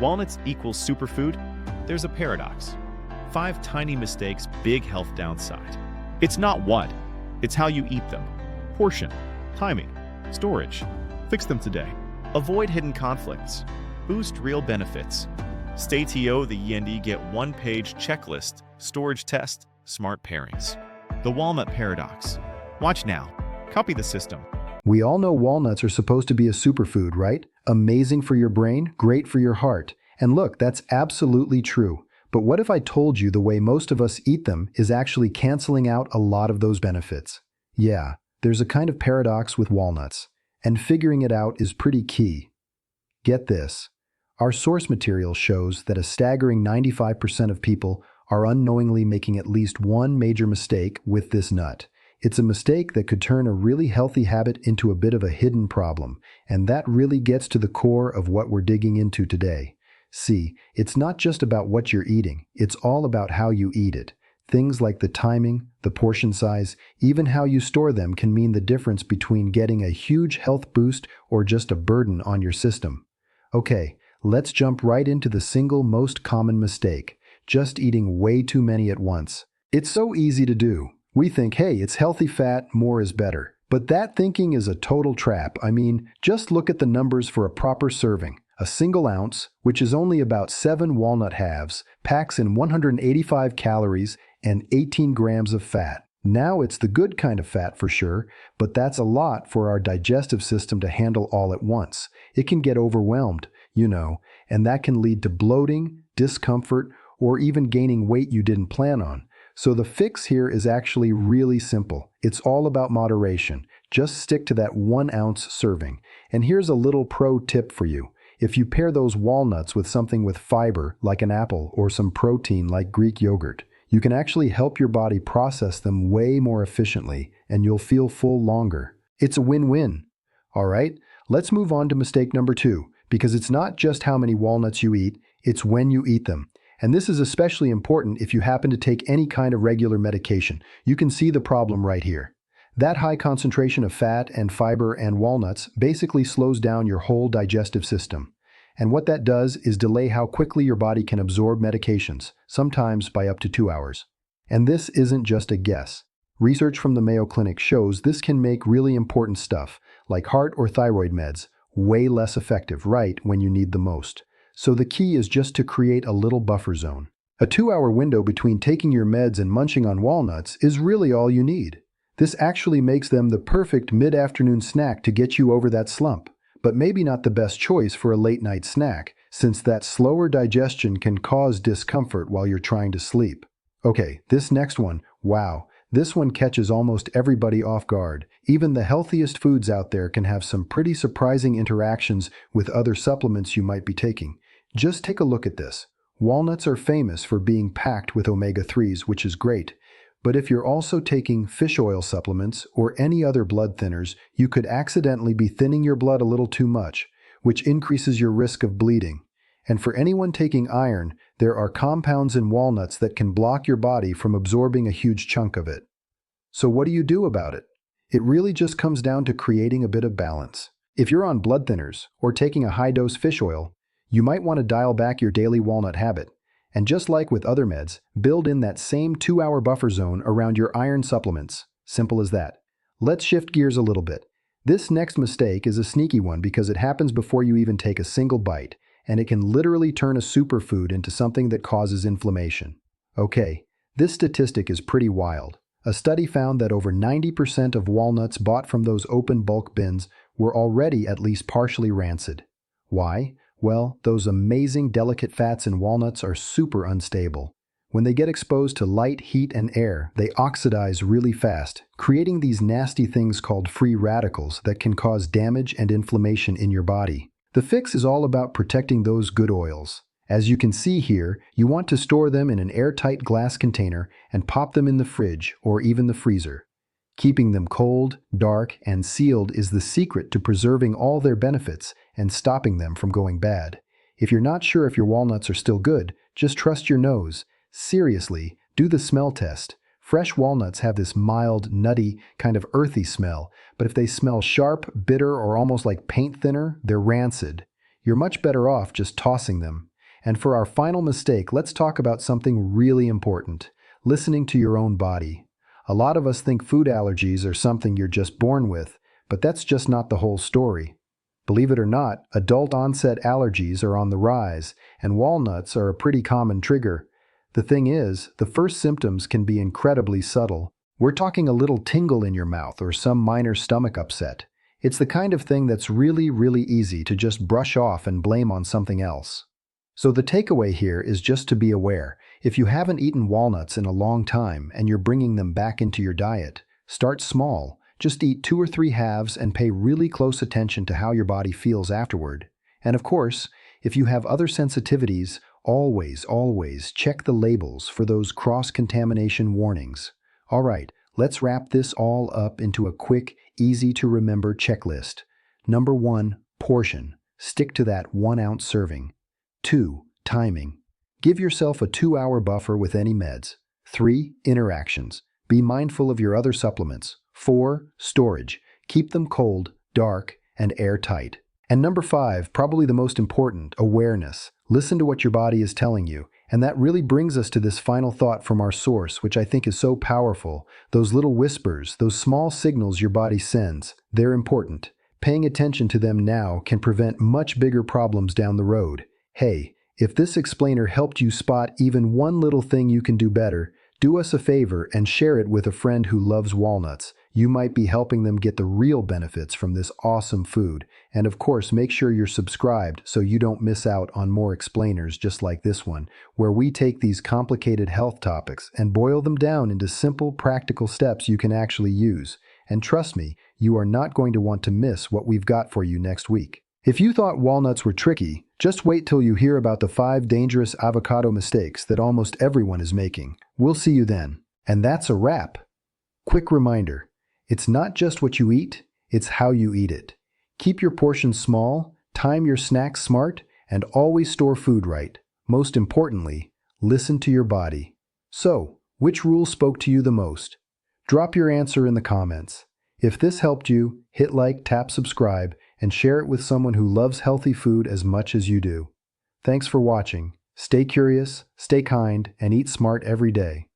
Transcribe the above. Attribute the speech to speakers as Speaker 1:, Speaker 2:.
Speaker 1: Walnuts equals superfood? There's a paradox. 5 tiny mistakes, big health downside. It's not what, it's how you eat them. Portion, timing, storage. Fix them today. Avoid hidden conflicts. Boost real benefits. Stay TO the YND get one-page checklist, storage test, smart pairings. The Walnut Paradox. Watch now. Copy the system.
Speaker 2: We all know walnuts are supposed to be a superfood, right? Amazing for your brain, great for your heart. And look, that's absolutely true. But what if I told you the way most of us eat them is actually canceling out a lot of those benefits? Yeah, there's a kind of paradox with walnuts, and figuring it out is pretty key. Get this. Our source material shows that a staggering 95% of people are unknowingly making at least one major mistake with this nut. It's a mistake that could turn a really healthy habit into a bit of a hidden problem, and that really gets to the core of what we're digging into today. See, it's not just about what you're eating, it's all about how you eat it. Things like the timing, the portion size, even how you store them can mean the difference between getting a huge health boost or just a burden on your system. Okay, let's jump right into the single most common mistake, just eating way too many at once. It's so easy to do. We think, hey, it's healthy fat, more is better. But that thinking is a total trap. I mean, just look at the numbers for a proper serving. A single ounce, which is only about 7 walnut halves, packs in 185 calories and 18 grams of fat. Now it's the good kind of fat for sure, but that's a lot for our digestive system to handle all at once. It can get overwhelmed, and that can lead to bloating, discomfort, or even gaining weight you didn't plan on. So the fix here is actually really simple. It's all about moderation. Just stick to that 1 ounce serving. And here's a little pro tip for you. If you pair those walnuts with something with fiber, like an apple, or some protein like Greek yogurt, you can actually help your body process them way more efficiently, and you'll feel full longer. It's a win-win. All right, let's move on to mistake number 2, because it's not just how many walnuts you eat, it's when you eat them. And this is especially important if you happen to take any kind of regular medication. You can see the problem right here. That high concentration of fat and fiber and walnuts basically slows down your whole digestive system. And what that does is delay how quickly your body can absorb medications, sometimes by up to 2 hours. And this isn't just a guess. Research from the Mayo Clinic shows this can make really important stuff, like heart or thyroid meds, way less effective right when you need the most. So the key is just to create a little buffer zone. A 2-hour window between taking your meds and munching on walnuts is really all you need. This actually makes them the perfect mid-afternoon snack to get you over that slump, but maybe not the best choice for a late-night snack, since that slower digestion can cause discomfort while you're trying to sleep. Okay, this next one, wow, this one catches almost everybody off guard. Even the healthiest foods out there can have some pretty surprising interactions with other supplements you might be taking. Just take a look at this. Walnuts are famous for being packed with omega-3s, which is great. But if you're also taking fish oil supplements or any other blood thinners, you could accidentally be thinning your blood a little too much, which increases your risk of bleeding. And for anyone taking iron, there are compounds in walnuts that can block your body from absorbing a huge chunk of it. So what do you do about it? It really just comes down to creating a bit of balance. If you're on blood thinners or taking a high-dose fish oil, you might want to dial back your daily walnut habit. And just like with other meds, build in that same 2-hour buffer zone around your iron supplements. Simple as that. Let's shift gears a little bit. This next mistake is a sneaky one because it happens before you even take a single bite, and it can literally turn a superfood into something that causes inflammation. Okay, this statistic is pretty wild. A study found that over 90% of walnuts bought from those open bulk bins were already at least partially rancid. Why? Well, those amazing delicate fats in walnuts are super unstable. When they get exposed to light, heat, and air, they oxidize really fast, creating these nasty things called free radicals that can cause damage and inflammation in your body. The fix is all about protecting those good oils. As you can see here, you want to store them in an airtight glass container and pop them in the fridge or even the freezer. Keeping them cold, dark, and sealed is the secret to preserving all their benefits and stopping them from going bad. If you're not sure if your walnuts are still good, just trust your nose. Seriously, do the smell test. Fresh walnuts have this mild, nutty, kind of earthy smell, but if they smell sharp, bitter, or almost like paint thinner, they're rancid. you're much better off just tossing them. And for our final mistake, let's talk about something really important: listening to your own body. A lot of us think food allergies are something you're just born with, but that's just not the whole story. Believe it or not, adult-onset allergies are on the rise, and walnuts are a pretty common trigger. The thing is, the first symptoms can be incredibly subtle. We're talking a little tingle in your mouth or some minor stomach upset. It's the kind of thing that's really, really easy to just brush off and blame on something else. So the takeaway here is just to be aware. If you haven't eaten walnuts in a long time and you're bringing them back into your diet, start small. Just eat 2 or 3 halves and pay really close attention to how your body feels afterward. And of course, if you have other sensitivities, always check the labels for those cross-contamination warnings. All right, let's wrap this all up into a quick, easy-to-remember checklist. Number 1, portion. Stick to that 1-ounce serving. 2, timing. Give yourself a 2-hour buffer with any meds. 3, interactions. Be mindful of your other supplements. 4, storage. Keep them cold, dark, and airtight. And number 5, probably the most important, awareness. Listen to what your body is telling you. And that really brings us to this final thought from our source, which I think is so powerful. Those little whispers, those small signals your body sends, they're important. Paying attention to them now can prevent much bigger problems down the road. Hey, if this explainer helped you spot even one little thing you can do better, do us a favor and share it with a friend who loves walnuts. You might be helping them get the real benefits from this awesome food. And of course, make sure you're subscribed so you don't miss out on more explainers just like this one, where we take these complicated health topics and boil them down into simple, practical steps you can actually use. And trust me, you are not going to want to miss what we've got for you next week. If you thought walnuts were tricky, just wait till you hear about the 5 dangerous avocado mistakes that almost everyone is making. We'll see you then. And that's a wrap. Quick reminder, it's not just what you eat, it's how you eat it. Keep your portions small, time your snacks smart, and always store food right. Most importantly, listen to your body. So, which rule spoke to you the most? Drop your answer in the comments. If this helped you, hit like, tap subscribe, and share it with someone who loves healthy food as much as you do. Thanks for watching. Stay curious, stay kind, and eat smart every day.